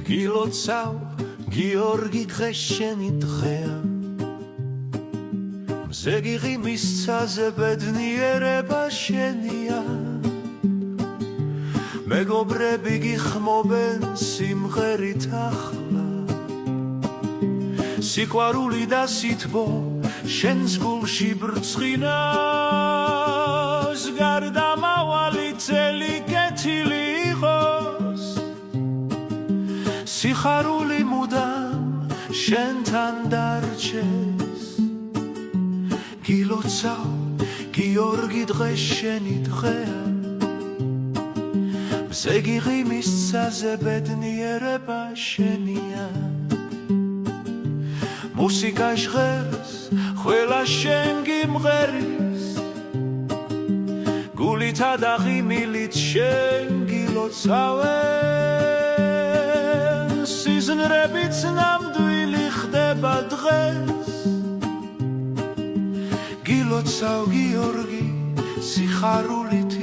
გილოცავ გიორგი დღეს შენი დღეა მზე გიღი მისცაზე ბედნიერება შენია მეგობრები გიხმობენ სიმღერით ახლა სიყვარული და სითბო შენს გულში ბრწყინავს გარდამავალი წელი კეთილი იყოს სიხარული მუდამ შენთან დარჩეს გილოცავ გიორგი დღეს შენი დღეა მზე გიღი მისცაზე ბედნიერება შენია მუსიკა ჟღერს ყველა შენ გიმღერის გულითა და ღიმილით შენ გილოცავენ სიზმრებიც ნამდვილი ხდება დღეს გილოცავ გიორგი სიხარულით